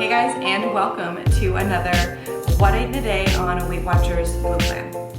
Hey guys, and welcome to another What I Ate in a Day on a Weight Watchers Meal Plan.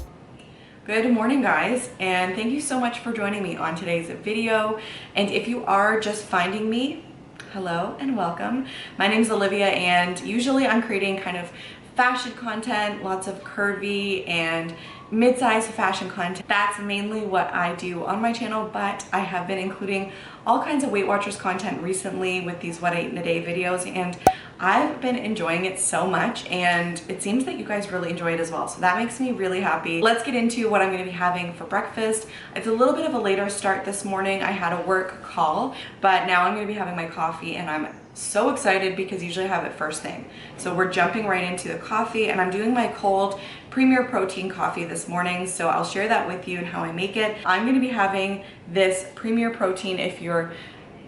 Good morning guys, and thank you so much for joining me on today's video. And if you are just finding me, hello and welcome. My name is Olivia, and usually I'm creating kind of fashion content, lots of curvy and mid-size fashion content. That's mainly what I do on my channel, but I have been including all kinds of Weight Watchers content recently with these What I Ate in a Day videos, and I've been enjoying it so much, and it seems that you guys really enjoy it as well, so that makes me really happy. Let's get into what I'm going to be having for breakfast. It's a little bit of a later start this morning. I had a work call, but now I'm going to be having my coffee, and I'm so excited because usually I have it first thing. So we're jumping right into the coffee, and I'm doing my cold Premier Protein coffee this morning, so I'll share that with you and how I make it. I'm going to be having this Premier Protein. If you're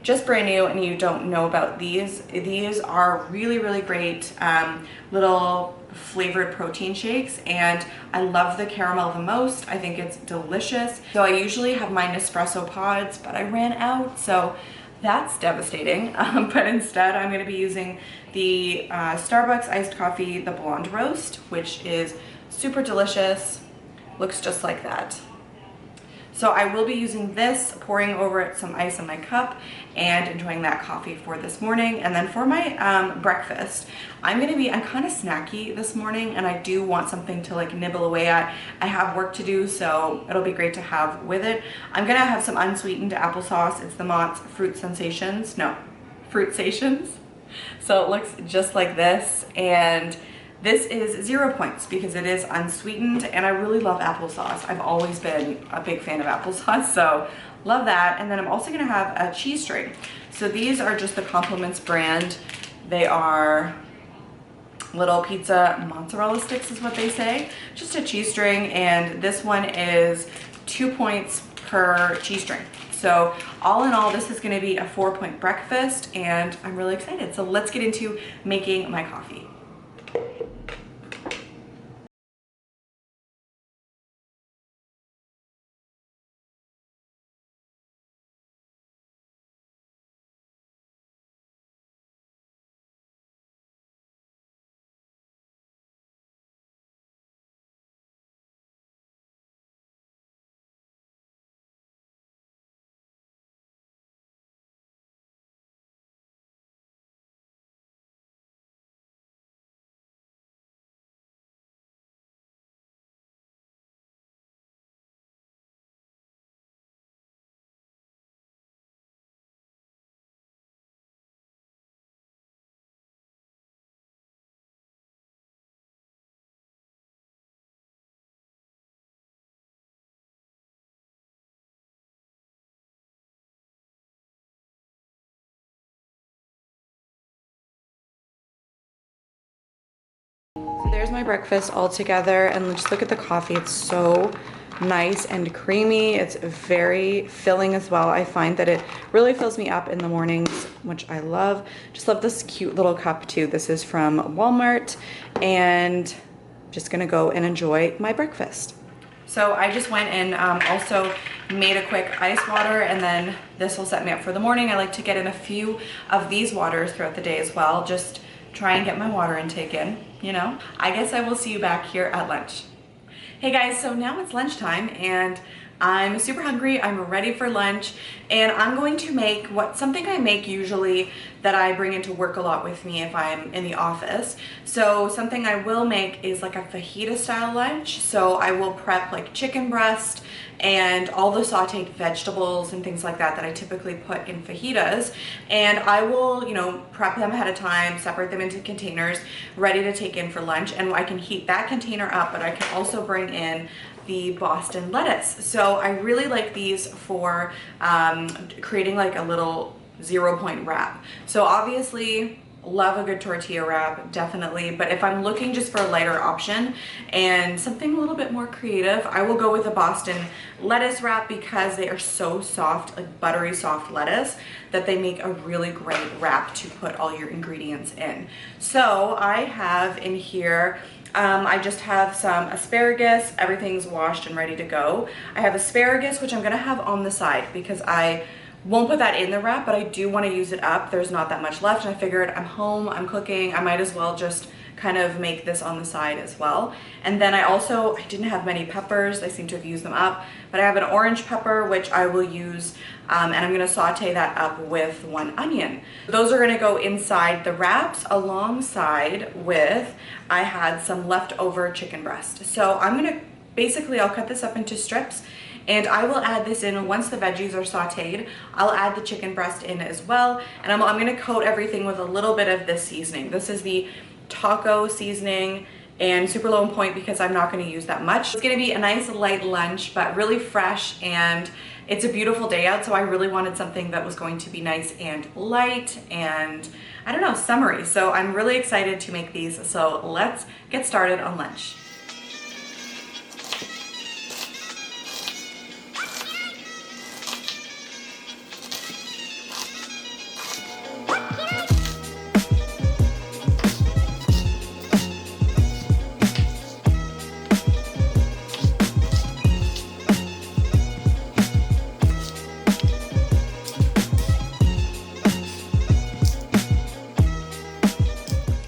just brand new and you don't know about these are really great little flavored protein shakes, and I love the caramel the most. I think it's delicious. So I usually have my Nespresso pods, but I ran out, so that's devastating. But instead I'm going to be using the Starbucks iced coffee, the blonde roast, which is super delicious. Looks just like that. So I will be using this, pouring over it some ice in my cup and enjoying that coffee for this morning. And then for my breakfast, I'm kind of snacky this morning, and I do want something to like nibble away at. I have work to do, so it'll be great to have with it. I'm gonna have some unsweetened applesauce. It's the Mott's Fruit Sensations. So it looks just like this, and this is 0 points because it is unsweetened, and I really love applesauce. I've always been a big fan of applesauce, so love that. And then I'm also gonna have a cheese string. So these are just the Compliments brand. They are little pizza mozzarella sticks is what they say. Just a cheese string, and this one is 2 points per cheese string. So all in all, this is gonna be a 4-point breakfast, and I'm really excited. So let's get into making my coffee. There's my breakfast all together, and just look at the coffee. It's so nice and creamy. It's very filling as well. I find that it really fills me up in the mornings, which I love. Just love this cute little cup too. This is from Walmart, and I'm just gonna go and enjoy my breakfast. So I just went and also made a quick ice water, and then this will set me up for the morning. I like to get in a few of these waters throughout the day as well. Just try and get my water intake in, you know. I guess I will see you back here at lunch. Hey guys, so now it's lunchtime, and I'm super hungry. I'm ready for lunch, and I'm going to make something I make usually that I bring into work a lot with me if I'm in the office. So something I will make is like a fajita style lunch. So I will prep like chicken breast and all the sauteed vegetables and things like that I typically put in fajitas, and I will, you know, prep them ahead of time, separate them into containers ready to take in for lunch, and I can heat that container up, but I can also bring in the Boston lettuce. So I really like these for creating like a little 0-point wrap. So obviously love a good tortilla wrap, definitely, but if I'm looking just for a lighter option and something a little bit more creative, I will go with a Boston lettuce wrap because they are so soft, like buttery soft lettuce, that they make a really great wrap to put all your ingredients in. So I have in here, I just have some asparagus. Everything's washed and ready to go. I have asparagus, which I'm gonna have on the side because I won't put that in the wrap, but I do want to use it up. There's not that much left, and I figured I'm home, I'm cooking, I might as well just kind of make this on the side as well. And then I didn't have many peppers. I seem to have used them up, but I have an orange pepper, which I will use, and I'm gonna saute that up with 1 onion. Those are gonna go inside the wraps alongside with, I had some leftover chicken breast. So I'll cut this up into strips, and I will add this in once the veggies are sauteed. I'll add the chicken breast in as well, and I'm gonna coat everything with a little bit of this seasoning. This is the taco seasoning, and super low in point because I'm not going to use that much. It's going to be a nice light lunch, but really fresh, and it's a beautiful day out, so I really wanted something that was going to be nice and light and, I don't know, summery. So I'm really excited to make these. So let's get started on lunch.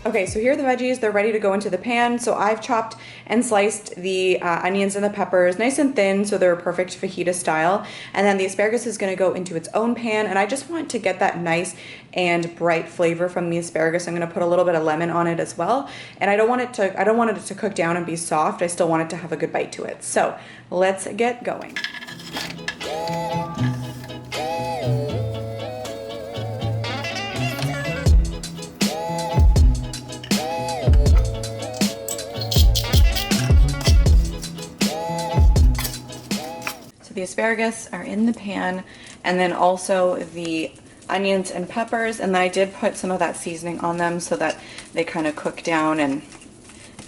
Okay, so here are the veggies. They're ready to go into the pan. So I've chopped and sliced the onions and the peppers nice and thin so they're perfect fajita style. And then the asparagus is gonna go into its own pan, and I just want to get that nice and bright flavor from the asparagus. I'm gonna put a little bit of lemon on it as well. And I don't want it to cook down and be soft. I still want it to have a good bite to it. So let's get going. The asparagus are in the pan, and then also the onions and peppers, and then I did put some of that seasoning on them so that they kind of cook down, and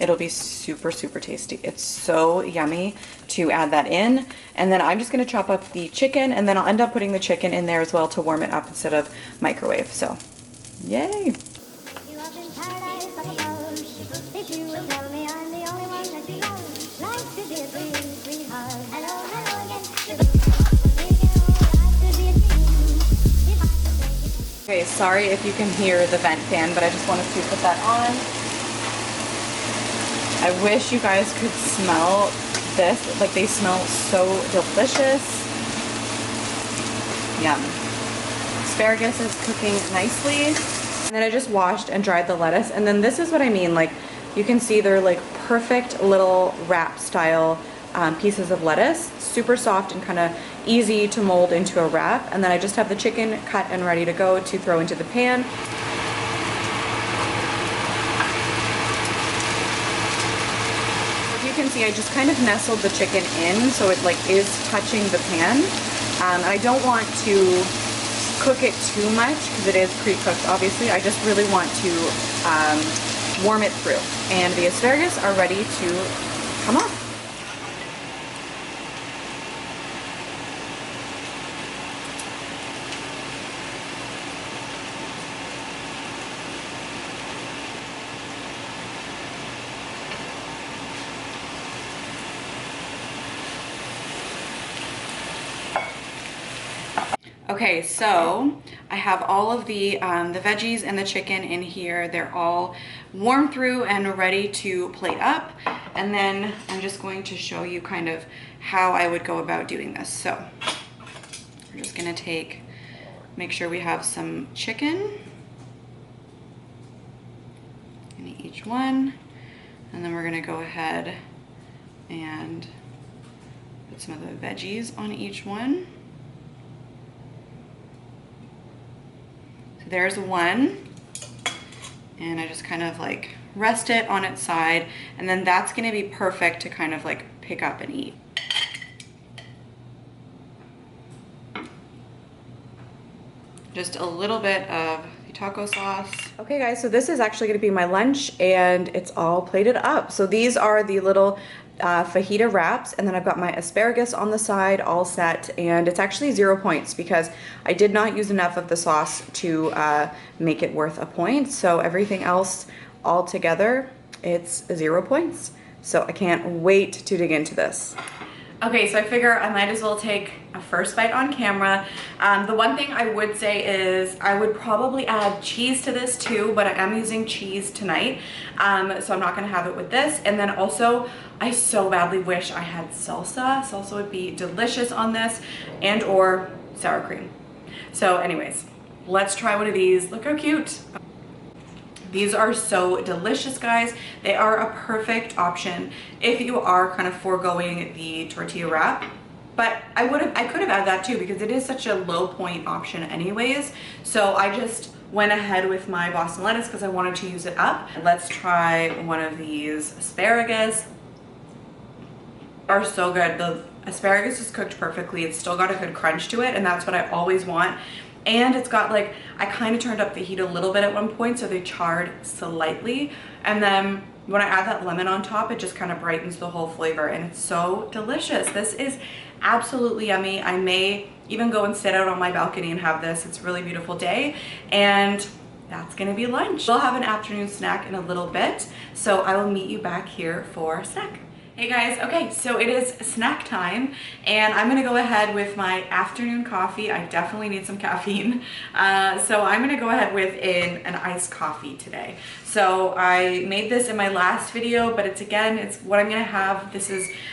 it'll be super tasty. It's so yummy to add that in. And then I'm just going to chop up the chicken, and then I'll end up putting the chicken in there as well to warm it up instead of microwave. So yay. Okay, sorry if you can hear the vent fan, but I just wanted to put that on. I wish you guys could smell this. Like, they smell so delicious. Yum. Asparagus is cooking nicely. And then I just washed and dried the lettuce. And then this is what I mean. Like, you can see they're like perfect little wrap style pieces of lettuce. Super soft and kind of easy to mold into a wrap. And then I just have the chicken cut and ready to go to throw into the pan. As you can see, I just kind of nestled the chicken in so it like is touching the pan. I don't want to cook it too much because it is pre-cooked obviously. I just really want to warm it through. And the asparagus are ready to come off. Okay, so I have all of the veggies and the chicken in here. They're all warm through and ready to plate up. And then I'm just going to show you kind of how I would go about doing this. So we're just gonna make sure we have some chicken in each one. And then we're gonna go ahead and put some of the veggies on each one. There's one, and I just kind of like rest it on its side, and then that's gonna be perfect to kind of like pick up and eat. Just a little bit of the taco sauce. Okay guys, so this is actually gonna be my lunch, and it's all plated up. So these are the little fajita wraps, and then I've got my asparagus on the side all set, and it's actually 0 points because I did not use enough of the sauce to make it worth a point. So everything else all together, it's 0 points. So I can't wait to dig into this. Okay, so I figure I might as well take a first bite on camera. The one thing I would say is I would probably add cheese to this too, but I am using cheese tonight, so I'm not gonna have it with this. And then also, I so badly wish I had salsa. Salsa would be delicious on this, and or sour cream. So anyways, let's try one of these. Look how cute. These are so delicious, guys. They are a perfect option if you are kind of foregoing the tortilla wrap. But I could have added that too because it is such a low point option anyways. So I just went ahead with my Boston lettuce because I wanted to use it up. Let's try one of these asparagus. Are so good. The asparagus is cooked perfectly. It's still got a good crunch to it, and that's what I always want. And it's got like, I kind of turned up the heat a little bit at one point, so they charred slightly. And then when I add that lemon on top, it just kind of brightens the whole flavor, and it's so delicious. This is absolutely yummy. I may even go and sit out on my balcony and have this. It's a really beautiful day, and that's gonna be lunch. We'll have an afternoon snack in a little bit, so I will meet you back here for a snack. Hey guys, okay, so it is snack time, and I'm gonna go ahead with my afternoon coffee. I definitely need some caffeine. So I'm gonna go ahead with an iced coffee today. So I made this in my last video, but it's what I'm gonna have.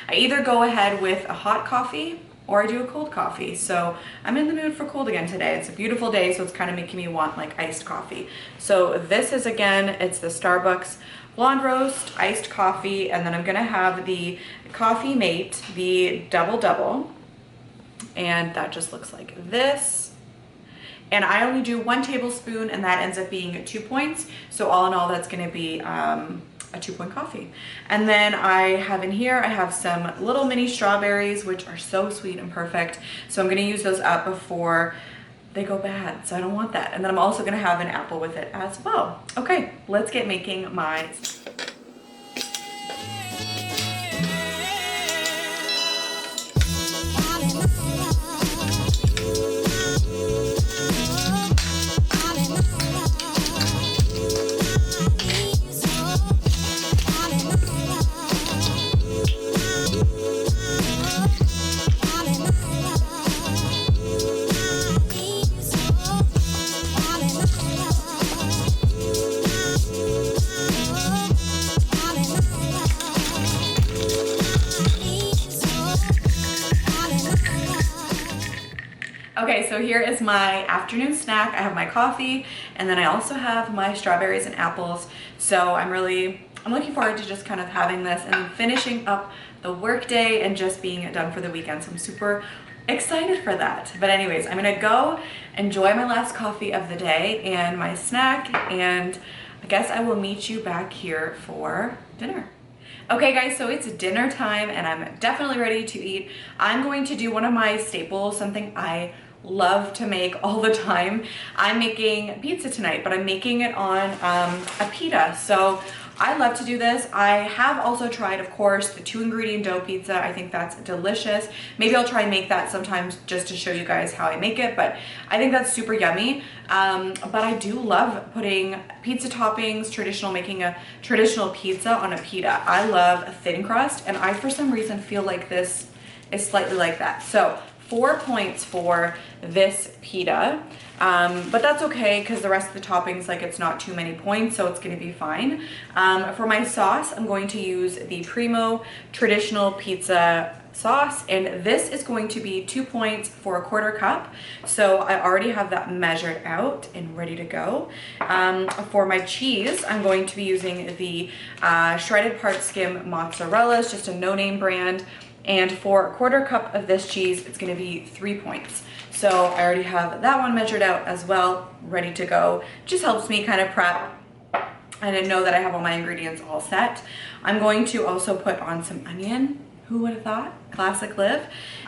I either go ahead with a hot coffee or I do a cold coffee. So I'm in the mood for cold again today. It's a beautiful day, so it's kind of making me want like iced coffee. So this is, again, it's the Starbucks blonde roast iced coffee, and then I'm gonna have the Coffee Mate, the double, and that just looks like this. And I only do 1 tablespoon, and that ends up being 2 points. So all in all, that's gonna be a 2-point coffee. And then I have in here, I have some little mini strawberries, which are so sweet and perfect. So I'm gonna use those up before they go bad, so I don't want that. And then I'm also gonna have an apple with it as well. Okay, let's get making my Okay, so here is my afternoon snack. I have my coffee, and then I also have my strawberries and apples. So I'm looking forward to just kind of having this and finishing up the workday and just being done for the weekend. So I'm super excited for that. But anyways, I'm gonna go enjoy my last coffee of the day and my snack, and I guess I will meet you back here for dinner. Okay guys, so it's dinner time and I'm definitely ready to eat. I'm going to do one of my staples, something I love to make all the time. I'm making pizza tonight, but I'm making it on a pita. So I love to do this. I have also tried, of course, the 2-ingredient dough pizza. I think that's delicious. Maybe I'll try and make that sometimes just to show you guys how I make it, but I think that's super yummy. But I do love putting pizza toppings, making a traditional pizza on a pita. I love a thin crust, and I, for some reason, feel like this is slightly like that. So 4 points for this pita, but that's okay because the rest of the toppings, like, it's not too many points, so it's gonna be fine. For my sauce, I'm going to use the Primo traditional pizza sauce, and this is going to be 2 points for 1/4 cup. So I already have that measured out and ready to go. For my cheese, I'm going to be using the shredded part skim mozzarella. It's just a no-name brand. And for 1/4 cup of this cheese, it's gonna be 3 points. So I already have that one measured out as well, ready to go. Just helps me kind of prep and I know that I have all my ingredients all set. I'm going to also put on some onion. Who would have thought? Classic Liv.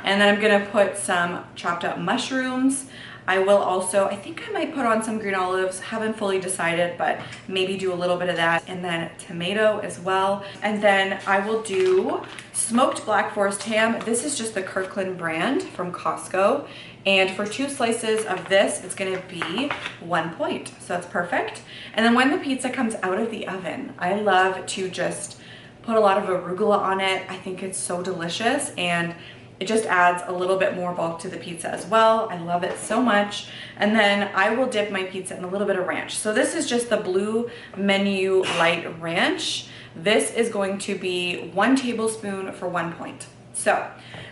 And then I'm gonna put some chopped up mushrooms. I will also, I think I might put on some green olives, haven't fully decided, but maybe do a little bit of that. And then tomato as well. And then I will do smoked Black Forest ham. This is just the Kirkland brand from Costco. And for 2 slices of this, it's gonna be 1 point. So that's perfect. And then when the pizza comes out of the oven, I love to just put a lot of arugula on it. I think it's so delicious, and it just adds a little bit more bulk to the pizza as well. I love it so much. And then I will dip my pizza in a little bit of ranch. So this is just the Blue Menu Light Ranch. This is going to be 1 tablespoon for 1 point. So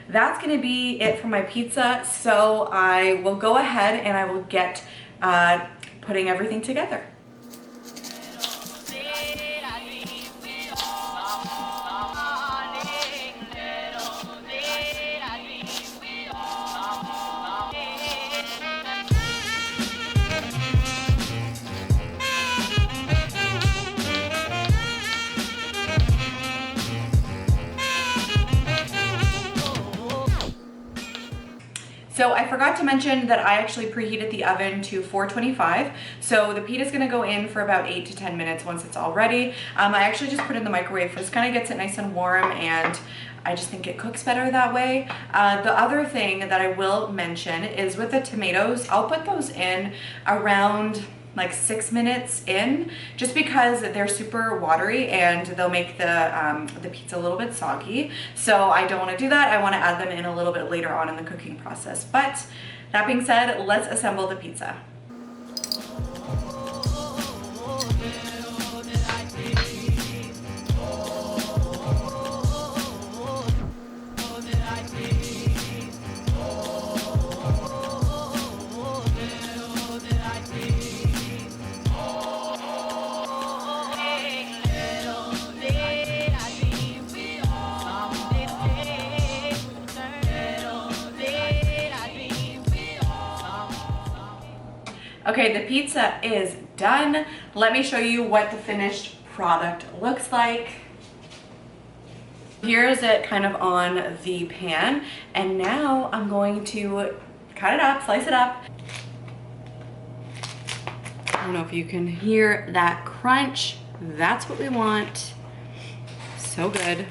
that's gonna be it for my pizza. So I will go ahead and I will get putting everything together. So I forgot to mention that I actually preheated the oven to 425. So the pita is gonna go in for about 8 to 10 minutes once it's all ready. I actually just put it in the microwave. This kind of gets it nice and warm, and I just think it cooks better that way. The other thing that I will mention is with the tomatoes, I'll put those in around like 6 minutes in, just because they're super watery and they'll make the pizza a little bit soggy. So I don't want to do that. I want to add them in a little bit later on in the cooking process. But that being said, let's assemble the pizza. Okay, the pizza is done. Let me show you what the finished product looks like. Here's it kind of on the pan, and now I'm going to cut it up, slice it up. I don't know if you can hear that crunch. That's what we want. So good.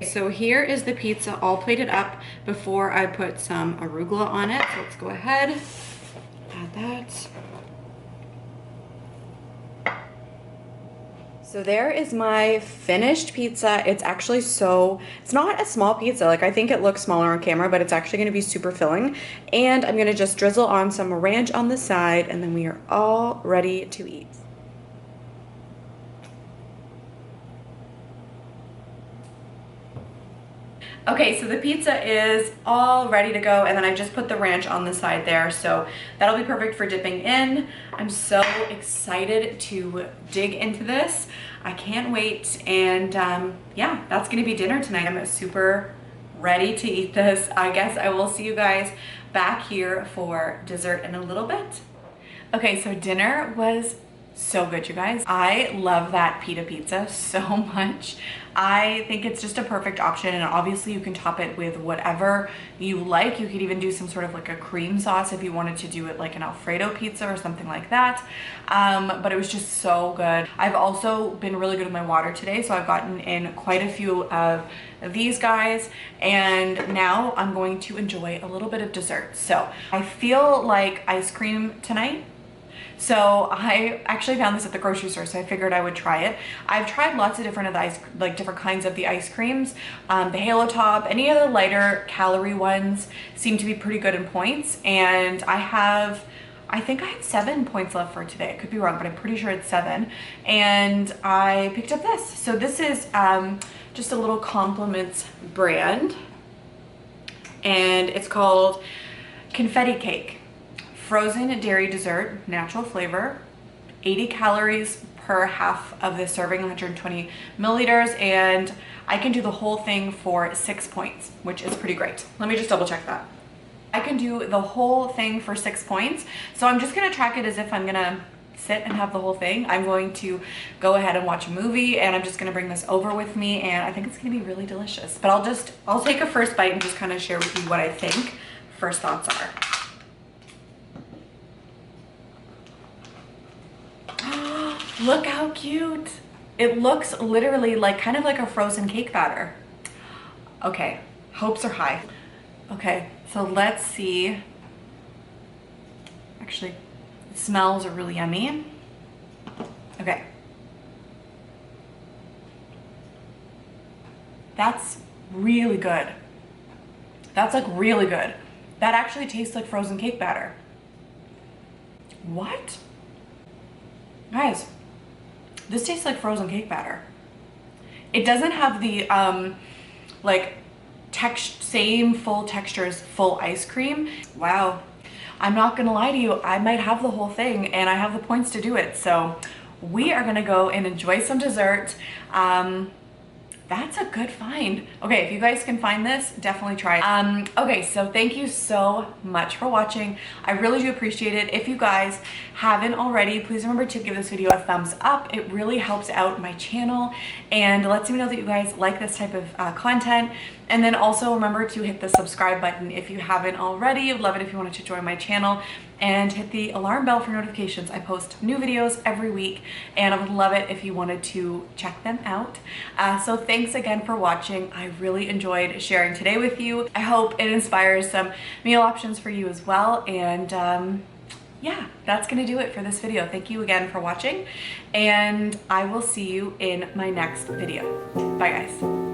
So here is the pizza all plated up before I put some arugula on it. So let's go ahead, add that. So there is my finished pizza. It's actually it's not a small pizza. Like, I think it looks smaller on camera, but it's actually gonna be super filling. And I'm gonna just drizzle on some ranch on the side, and then we are all ready to eat. Okay, so the pizza is all ready to go, and then I just put the ranch on the side there, so that'll be perfect for dipping in. I'm so excited to dig into this. I can't wait, and yeah, that's gonna be dinner tonight. I'm super ready to eat this. I guess I will see you guys back here for dessert in a little bit. Okay, so dinner was so good, you guys. I love that pita pizza so much. I think it's just a perfect option, and obviously you can top it with whatever you like. You could even do some sort of like a cream sauce if you wanted to do it like an Alfredo pizza or something like that. But it was just so good. I've also been really good with my water today, so I've gotten in quite a few of these guys, and now I'm going to enjoy a little bit of dessert. So I feel like ice cream tonight. So I actually found this at the grocery store, so I figured I would try it. I've tried lots of different different kinds of the ice creams. The Halo Top, any other lighter calorie ones seem to be pretty good in points. And I think I had 7 points left for today. I could be wrong, but I'm pretty sure it's 7. And I picked up this. So this is just a little Compliments brand, and it's called Confetti Cake. Frozen dairy dessert, natural flavor, 80 calories per half of the serving, 120 milliliters, and I can do the whole thing for 6 points, which is pretty great. Let me just double check that. I can do the whole thing for 6 points, so I'm just gonna track it as if I'm gonna sit and have the whole thing. I'm going to go ahead and watch a movie, and I'm just gonna bring this over with me, and I think it's gonna be really delicious. But I'll take a first bite and just kind of share with you what I think first thoughts are. Look how cute. It looks literally like kind of like a frozen cake batter. Okay, hopes are high. Okay, so let's see. Actually, it smells really yummy. Okay. That's really good. That's like really good. That actually tastes like frozen cake batter. What? Guys, this tastes like frozen cake batter. It doesn't have the like same full texture as full ice cream. Wow. I'm not gonna lie to you, I might have the whole thing and I have the points to do it. So we are gonna go and enjoy some dessert. That's a good find. Okay, if you guys can find this, definitely try it. Okay, so thank you so much for watching. I really do appreciate it. If you guys haven't already, please remember to give this video a thumbs up. It really helps out my channel and lets me know that you guys like this type of content. And then also remember to hit the subscribe button if you haven't already. I would love it if you wanted to join my channel, and hit the alarm bell for notifications. I post new videos every week and I would love it if you wanted to check them out. So thanks again for watching. I really enjoyed sharing today with you. I hope it inspires some meal options for you as well. And yeah, that's gonna do it for this video. Thank you again for watching and I will see you in my next video. Bye guys.